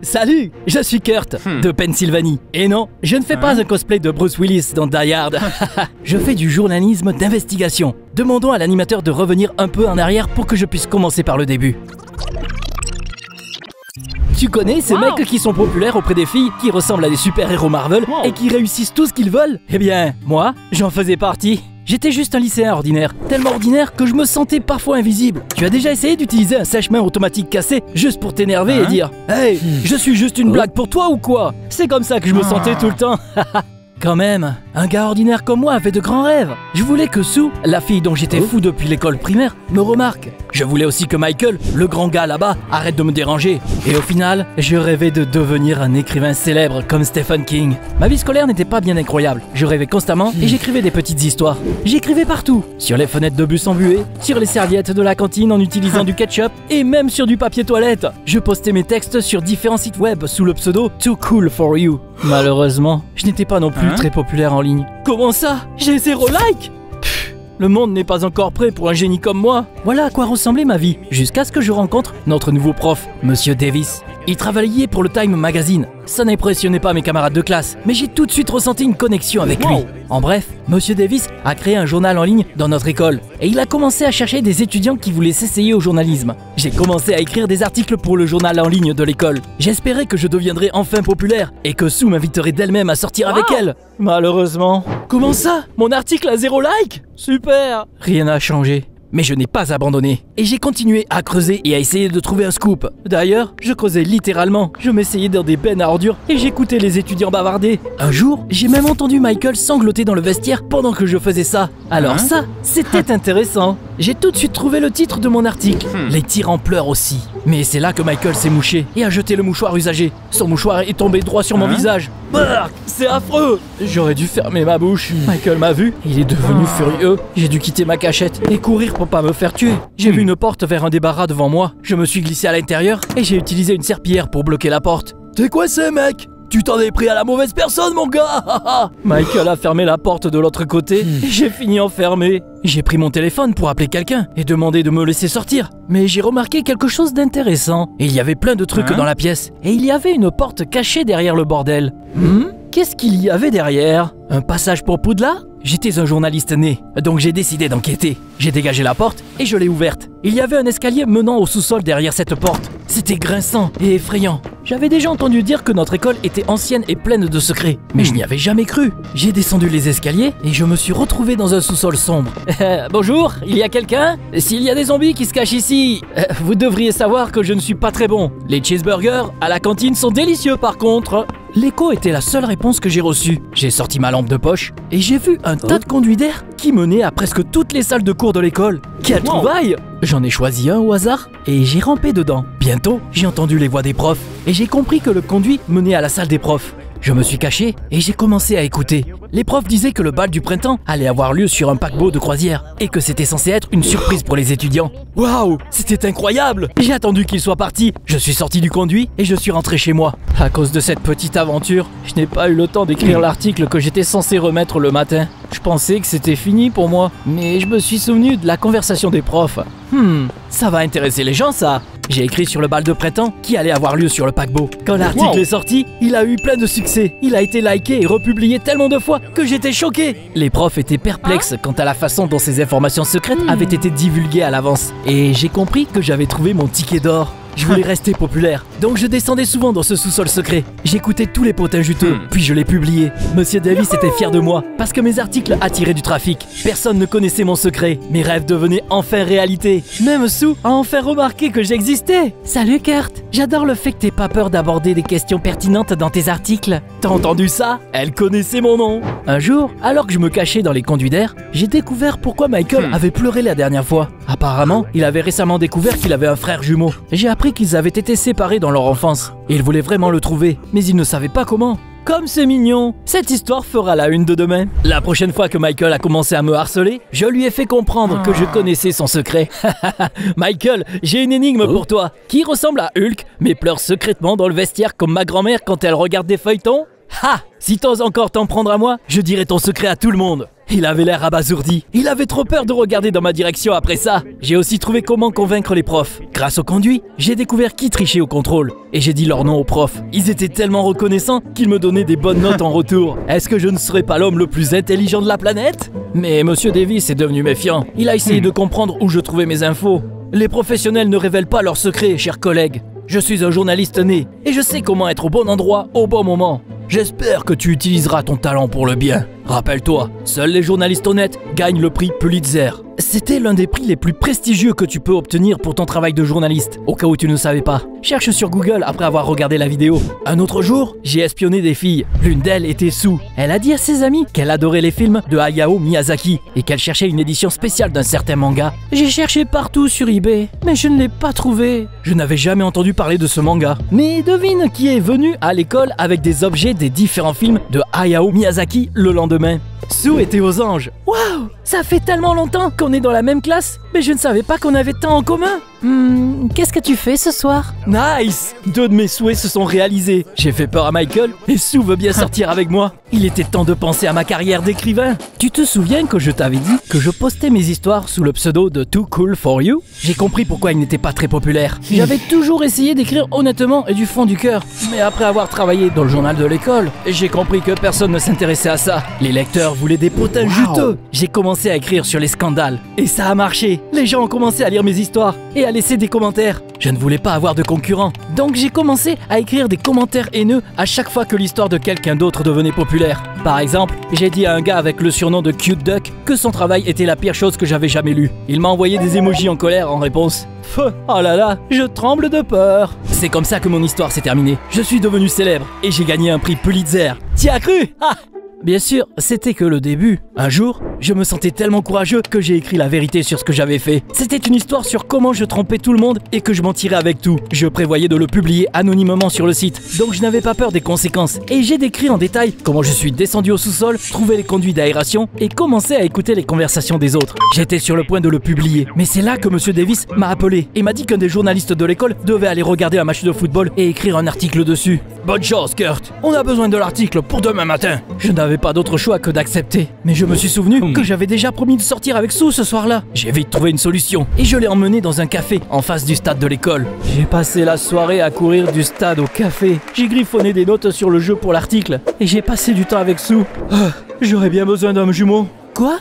Salut, je suis Kurt, de Pennsylvanie. Et non, je ne fais pas un cosplay de Bruce Willis dans Die Hard. Je fais du journalisme d'investigation. Demandons à l'animateur de revenir un peu en arrière pour que je puisse commencer par le début. Tu connais ces mecs qui sont populaires auprès des filles, qui ressemblent à des super-héros Marvel et qui réussissent tout ce qu'ils veulent? Eh bien, moi, j'en faisais partie. J'étais juste un lycéen ordinaire, tellement ordinaire que je me sentais parfois invisible. Tu as déjà essayé d'utiliser un sèche-main automatique cassé juste pour t'énerver et dire « Hey, je suis juste une blague pour toi ou quoi ?» C'est comme ça que je me sentais tout le temps. Quand même, un gars ordinaire comme moi avait de grands rêves. Je voulais que Sue, la fille dont j'étais fou depuis l'école primaire, me remarque. Je voulais aussi que Michael, le grand gars là-bas, arrête de me déranger. Et au final, je rêvais de devenir un écrivain célèbre comme Stephen King. Ma vie scolaire n'était pas bien incroyable. Je rêvais constamment et j'écrivais des petites histoires. J'écrivais partout. Sur les fenêtres de bus embuées, sur les serviettes de la cantine en utilisant du ketchup et même sur du papier toilette. Je postais mes textes sur différents sites web sous le pseudo Too Cool For You. Malheureusement, je n'étais pas non plus très populaire en ligne. Comment ça? J'ai 0 like? Le monde n'est pas encore prêt pour un génie comme moi. Voilà à quoi ressemblait ma vie, jusqu'à ce que je rencontre notre nouveau prof, Monsieur Davis. Il travaillait pour le Time Magazine. Ça n'impressionnait pas mes camarades de classe, mais j'ai tout de suite ressenti une connexion avec lui. En bref, Monsieur Davis a créé un journal en ligne dans notre école et il a commencé à chercher des étudiants qui voulaient s'essayer au journalisme. J'ai commencé à écrire des articles pour le journal en ligne de l'école. J'espérais que je deviendrais enfin populaire et que Sue m'inviterait d'elle-même à sortir avec elle. Malheureusement. Comment ça? Mon article a 0 like? Super! Rien n'a changé. Mais je n'ai pas abandonné. Et j'ai continué à creuser et à essayer de trouver un scoop. D'ailleurs, je creusais littéralement. Je m'essayais dans des bennes à ordures et j'écoutais les étudiants bavarder. Un jour, j'ai même entendu Michael sangloter dans le vestiaire pendant que je faisais ça. Alors ça, c'était intéressant. J'ai tout de suite trouvé le titre de mon article. Les tyrans pleurent aussi. Mais c'est là que Michael s'est mouché et a jeté le mouchoir usagé. Son mouchoir est tombé droit sur mon visage. Brrr, c'est affreux. J'aurais dû fermer ma bouche. Michael m'a vu, il est devenu furieux. J'ai dû quitter ma cachette et courir pour pas me faire tuer. J'ai vu une porte vers un débarras devant moi. Je me suis glissé à l'intérieur et j'ai utilisé une serpillière pour bloquer la porte. T'es coincé, mec? Tu t'en es pris à la mauvaise personne, mon gars. Michael a fermé la porte de l'autre côté et j'ai fini enfermé. J'ai pris mon téléphone pour appeler quelqu'un et demander de me laisser sortir. Mais j'ai remarqué quelque chose d'intéressant. Il y avait plein de trucs dans la pièce. Et il y avait une porte cachée derrière le bordel. Qu'est-ce qu'il y avait derrière? Un passage pour Poudlard? J'étais un journaliste né, donc j'ai décidé d'enquêter. J'ai dégagé la porte et je l'ai ouverte. Il y avait un escalier menant au sous-sol derrière cette porte. C'était grinçant et effrayant. J'avais déjà entendu dire que notre école était ancienne et pleine de secrets, mais je n'y avais jamais cru. J'ai descendu les escaliers et je me suis retrouvé dans un sous-sol sombre. Bonjour, il y a quelqu'un? S'il y a des zombies qui se cachent ici, vous devriez savoir que je ne suis pas très bon. Les cheeseburgers à la cantine sont délicieux par contre. L'écho était la seule réponse que j'ai reçue. J'ai sorti ma lampe de poche et j'ai vu un tas de conduits d'air qui menaient à presque toutes les salles de cours de l'école. Quelle trouvaille! J'en ai choisi un au hasard et j'ai rampé dedans. Bientôt, j'ai entendu les voix des profs et j'ai compris que le conduit menait à la salle des profs. Je me suis caché et j'ai commencé à écouter. Les profs disaient que le bal du printemps allait avoir lieu sur un paquebot de croisière et que c'était censé être une surprise pour les étudiants. Waouh, c'était incroyable! J'ai attendu qu'il soit parti. Je suis sorti du conduit et je suis rentré chez moi. À cause de cette petite aventure, je n'ai pas eu le temps d'écrire l'article que j'étais censé remettre le matin. Je pensais que c'était fini pour moi, mais je me suis souvenu de la conversation des profs. Ça va intéresser les gens ça. J'ai écrit sur le bal de printemps qui allait avoir lieu sur le paquebot. Quand l'article est sorti, il a eu plein de succès. Il a été liké et republié tellement de fois que j'étais choqué. Les profs étaient perplexes quant à la façon dont ces informations secrètes avaient été divulguées à l'avance. Et j'ai compris que j'avais trouvé mon ticket d'or. Je voulais rester populaire, donc je descendais souvent dans ce sous-sol secret. J'écoutais tous les potins juteux, puis je les publiais. Monsieur Davis était fier de moi, parce que mes articles attiraient du trafic. Personne ne connaissait mon secret. Mes rêves devenaient enfin réalité. Même Sue a enfin remarqué que j'existais. Salut Kurt, j'adore le fait que t'aies pas peur d'aborder des questions pertinentes dans tes articles. T'as entendu ça? Elle connaissait mon nom. Un jour, alors que je me cachais dans les conduits d'air, j'ai découvert pourquoi Michael avait pleuré la dernière fois. Apparemment, il avait récemment découvert qu'il avait un frère jumeau. J'ai appris qu'ils avaient été séparés dans leur enfance. Et il voulait vraiment le trouver, mais il ne savait pas comment. Comme c'est mignon. Cette histoire fera la une de demain. La prochaine fois que Michael a commencé à me harceler, je lui ai fait comprendre que je connaissais son secret. Michael, j'ai une énigme pour toi. Qui ressemble à Hulk, mais pleure secrètement dans le vestiaire comme ma grand-mère quand elle regarde des feuilletons? Ha! Si t'oses encore t'en prendre à moi, je dirai ton secret à tout le monde. Il avait l'air abasourdi. Il avait trop peur de regarder dans ma direction après ça. J'ai aussi trouvé comment convaincre les profs. Grâce au conduit, j'ai découvert qui trichait au contrôle. Et j'ai dit leur nom aux profs. Ils étaient tellement reconnaissants qu'ils me donnaient des bonnes notes en retour. Est-ce que je ne serais pas l'homme le plus intelligent de la planète? Mais Monsieur Davis est devenu méfiant. Il a essayé de comprendre où je trouvais mes infos. Les professionnels ne révèlent pas leurs secrets, chers collègues. Je suis un journaliste né et je sais comment être au bon endroit au bon moment. J'espère que tu utiliseras ton talent pour le bien. Rappelle-toi, seuls les journalistes honnêtes gagnent le prix Pulitzer. C'était l'un des prix les plus prestigieux que tu peux obtenir pour ton travail de journaliste, au cas où tu ne savais pas. Cherche sur Google après avoir regardé la vidéo. Un autre jour, j'ai espionné des filles. L'une d'elles était Sue. Elle a dit à ses amis qu'elle adorait les films de Hayao Miyazaki et qu'elle cherchait une édition spéciale d'un certain manga. J'ai cherché partout sur eBay, mais je ne l'ai pas trouvé. Je n'avais jamais entendu parler de ce manga. Mais devine qui est venu à l'école avec des objets des différents films de Hayao Miyazaki le lendemain. Sue était aux anges. Waouh, ça fait tellement longtemps qu'on est dans la même classe, mais je ne savais pas qu'on avait tant en commun. Qu'est-ce que tu fais ce soir? Nice! 2 de mes souhaits se sont réalisés. J'ai fait peur à Michael et Sue veut bien sortir avec moi. Il était temps de penser à ma carrière d'écrivain. Tu te souviens que je t'avais dit que je postais mes histoires sous le pseudo de Too Cool For You? J'ai compris pourquoi il n'était pas très populaire. J'avais toujours essayé d'écrire honnêtement et du fond du cœur. Mais après avoir travaillé dans le journal de l'école, j'ai compris que personne ne s'intéressait à ça. Les lecteurs voulaient des potins juteux. J'ai commencé à écrire sur les scandales. Et ça a marché. Les gens ont commencé à lire mes histoires et à laisser des commentaires. Je ne voulais pas avoir de concurrents. Donc j'ai commencé à écrire des commentaires haineux à chaque fois que l'histoire de quelqu'un d'autre devenait populaire. Par exemple, j'ai dit à un gars avec le surnom de Cute Duck que son travail était la pire chose que j'avais jamais lue. Il m'a envoyé des émojis en colère en réponse. Oh là là, je tremble de peur. C'est comme ça que mon histoire s'est terminée. Je suis devenu célèbre et j'ai gagné un prix Pulitzer. T'y as cru? Bien sûr, c'était que le début. Un jour, je me sentais tellement courageux que j'ai écrit la vérité sur ce que j'avais fait. C'était une histoire sur comment je trompais tout le monde et que je m'en tirais avec tout. Je prévoyais de le publier anonymement sur le site, donc je n'avais pas peur des conséquences. Et j'ai décrit en détail comment je suis descendu au sous-sol, trouvé les conduits d'aération et commencé à écouter les conversations des autres. J'étais sur le point de le publier, mais c'est là que Monsieur Davis m'a appelé et m'a dit qu'un des journalistes de l'école devait aller regarder un match de football et écrire un article dessus. Bonne chance, Kurt. On a besoin de l'article pour demain matin. Je n'avais pas d'autre choix que d'accepter. Mais je me suis souvenu que j'avais déjà promis de sortir avec Sue ce soir-là. J'ai vite trouvé une solution et je l'ai emmené dans un café en face du stade de l'école. J'ai passé la soirée à courir du stade au café. J'ai griffonné des notes sur le jeu pour l'article et j'ai passé du temps avec Sue. J'aurais bien besoin d'un jumeau. Quoi?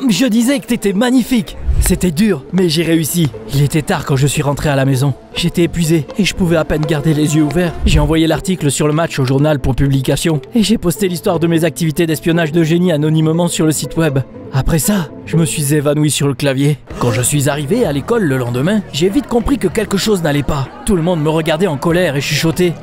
Je disais que t'étais magnifique. C'était dur, mais j'ai réussi. Il était tard quand je suis rentré à la maison. J'étais épuisé et je pouvais à peine garder les yeux ouverts. J'ai envoyé l'article sur le match au journal pour publication. Et j'ai posté l'histoire de mes activités d'espionnage de génie anonymement sur le site web. Après ça, je me suis évanoui sur le clavier. Quand je suis arrivé à l'école le lendemain, j'ai vite compris que quelque chose n'allait pas. Tout le monde me regardait en colère et chuchotait.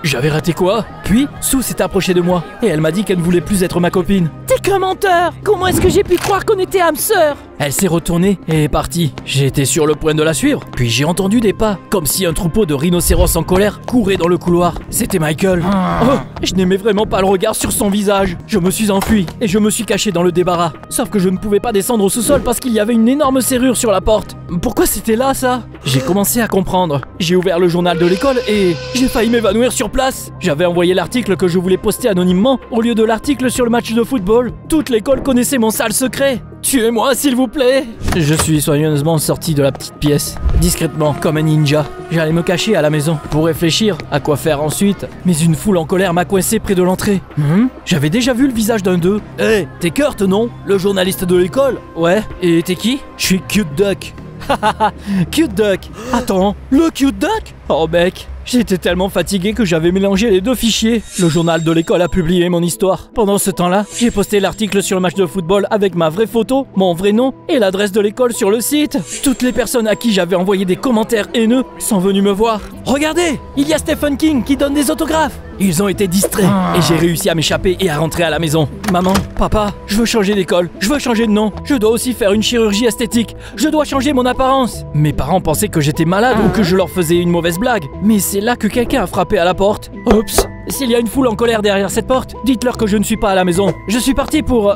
J'avais raté quoi? Puis, Sue s'est approchée de moi et elle m'a dit qu'elle ne voulait plus être ma copine. T'es qu'un menteur! Comment est-ce que j'ai pu croire qu'on était âmes sœurs? Elle s'est retournée et est partie. J'étais sur le point de la suivre, puis j'ai entendu des pas, comme si un troupeau de rhinocéros en colère courait dans le couloir. C'était Michael. Oh, je n'aimais vraiment pas le regard sur son visage. Je me suis enfui et je me suis caché dans le débarras. Sauf que je ne pouvais pas descendre au sous-sol parce qu'il y avait une énorme serrure sur la porte. Pourquoi c'était là, ça? J'ai commencé à comprendre. J'ai ouvert le journal de l'école et j'ai failli m'évanouir sur place. J'avais envoyé l'article que je voulais poster anonymement au lieu de l'article sur le match de football. Toute l'école connaissait mon sale secret. Tuez-moi, s'il vous plaît! Je suis soigneusement sorti de la petite pièce, discrètement, comme un ninja. J'allais me cacher à la maison pour réfléchir à quoi faire ensuite. Mais une foule en colère m'a coincé près de l'entrée. J'avais déjà vu le visage d'un d'eux. Hé, t'es Kurt, non? Le journaliste de l'école? Ouais. Et t'es qui? Je suis Cute Duck. Cute Duck. Attends, le Cute Duck? Oh mec, j'étais tellement fatigué que j'avais mélangé les deux fichiers. Le journal de l'école a publié mon histoire. Pendant ce temps-là, j'ai posté l'article sur le match de football avec ma vraie photo, mon vrai nom et l'adresse de l'école sur le site. Toutes les personnes à qui j'avais envoyé des commentaires haineux sont venues me voir. Regardez, il y a Stephen King qui donne des autographes. Ils ont été distraits et j'ai réussi à m'échapper et à rentrer à la maison. Maman, papa, je veux changer d'école, je veux changer de nom. Je dois aussi faire une chirurgie esthétique. Je dois changer mon apparence. Mes parents pensaient que j'étais malade ou que je leur faisais une mauvaise blague. Mais c'est là que quelqu'un a frappé à la porte. Oups! S'il y a une foule en colère derrière cette porte, dites-leur que je ne suis pas à la maison. Je suis parti pour,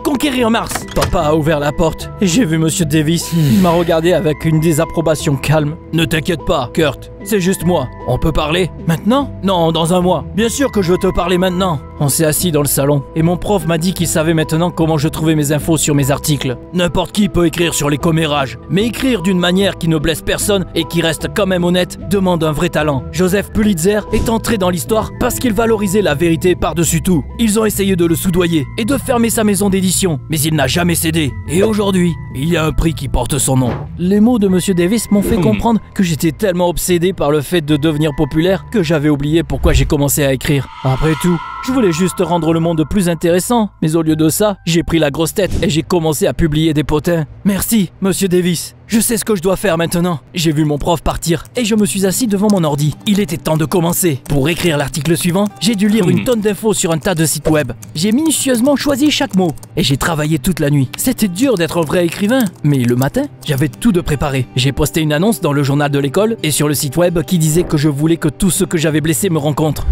conquérir Mars. Papa a ouvert la porte et j'ai vu Monsieur Davis. Il m'a regardé avec une désapprobation calme. Ne t'inquiète pas, Kurt. C'est juste moi. On peut parler? Maintenant? Non, dans un mois. Bien sûr que je veux te parler maintenant. On s'est assis dans le salon et mon prof m'a dit qu'il savait maintenant comment je trouvais mes infos sur mes articles. N'importe qui peut écrire sur les commérages, mais écrire d'une manière qui ne blesse personne et qui reste quand même honnête demande un vrai talent. Joseph Pulitzer est entré dans l'histoire parce qu'il valorisait la vérité par-dessus tout. Ils ont essayé de le soudoyer et de fermer sa maison d'édition, mais il n'a jamais cédé. Et aujourd'hui, il y a un prix qui porte son nom. Les mots de Monsieur Davis m'ont fait comprendre que j'étais tellement obsédé par le fait de devenir populaire que j'avais oublié pourquoi j'ai commencé à écrire. Après tout, je voulais juste rendre le monde plus intéressant, mais au lieu de ça, j'ai pris la grosse tête et j'ai commencé à publier des potins. Merci, Monsieur Davis. Je sais ce que je dois faire maintenant. J'ai vu mon prof partir et je me suis assis devant mon ordi. Il était temps de commencer. Pour écrire l'article suivant, j'ai dû lire une tonne d'infos sur un tas de sites web. J'ai minutieusement choisi chaque mot et j'ai travaillé toute la nuit. C'était dur d'être un vrai écrivain, mais le matin, j'avais tout de préparé. J'ai posté une annonce dans le journal de l'école et sur le site web qui disait que je voulais que tous ceux que j'avais blessés me rencontrent.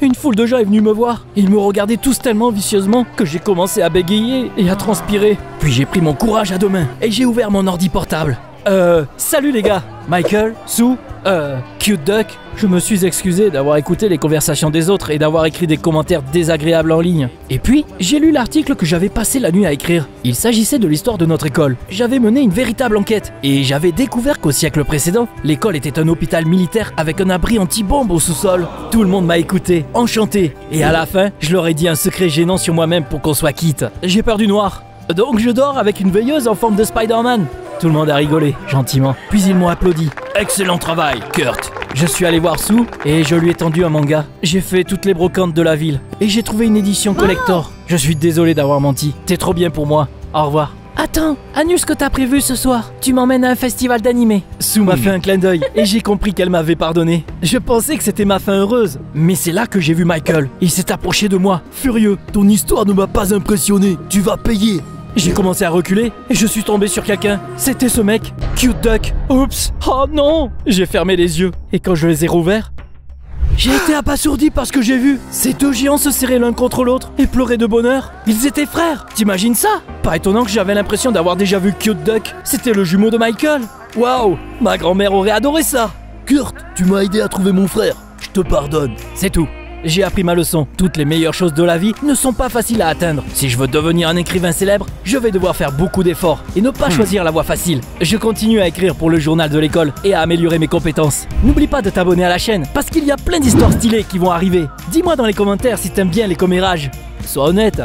Une foule de gens est venue me voir. Ils me regardaient tous tellement vicieusement que j'ai commencé à bégayer et à transpirer. Puis j'ai pris mon courage à deux mains et j'ai ouvert mon ordi portable. Salut les gars, Michael, Sue, Cute Duck. Je me suis excusé d'avoir écouté les conversations des autres et d'avoir écrit des commentaires désagréables en ligne. Et puis, j'ai lu l'article que j'avais passé la nuit à écrire. Il s'agissait de l'histoire de notre école. J'avais mené une véritable enquête et j'avais découvert qu'au siècle précédent, l'école était un hôpital militaire avec un abri anti-bombe au sous-sol. Tout le monde m'a écouté, enchanté. Et à la fin, je leur ai dit un secret gênant sur moi-même pour qu'on soit quitte. J'ai peur du noir. Donc je dors avec une veilleuse en forme de Spider-Man. Tout le monde a rigolé, gentiment. Puis ils m'ont applaudi. Excellent travail, Kurt. Je suis allé voir Sue et je lui ai tendu un manga. J'ai fait toutes les brocantes de la ville et j'ai trouvé une édition collector. Je suis désolé d'avoir menti. T'es trop bien pour moi. Au revoir. Attends, annule ce que t'as prévu ce soir. Tu m'emmènes à un festival d'animé. Sue m'a fait un clin d'œil et j'ai compris qu'elle m'avait pardonné. Je pensais que c'était ma fin heureuse. Mais c'est là que j'ai vu Michael. Il s'est approché de moi, furieux. Ton histoire ne m'a pas impressionné. Tu vas payer. J'ai commencé à reculer et je suis tombé sur quelqu'un. C'était ce mec, Cute Duck. Oups, oh non. J'ai fermé les yeux et quand je les ai rouverts, j'ai été abasourdi par ce que j'ai vu. Ces deux géants se serraient l'un contre l'autre et pleuraient de bonheur. Ils étaient frères. T'imagines ça? Pas étonnant que j'avais l'impression d'avoir déjà vu Cute Duck. C'était le jumeau de Michael. Waouh, ma grand-mère aurait adoré ça. Kurt, tu m'as aidé à trouver mon frère. Je te pardonne. C'est tout. J'ai appris ma leçon. Toutes les meilleures choses de la vie ne sont pas faciles à atteindre. Si je veux devenir un écrivain célèbre, je vais devoir faire beaucoup d'efforts et ne pas choisir la voie facile. Je continue à écrire pour le journal de l'école et à améliorer mes compétences. N'oublie pas de t'abonner à la chaîne parce qu'il y a plein d'histoires stylées qui vont arriver. Dis-moi dans les commentaires si t'aimes bien les commérages. Sois honnête.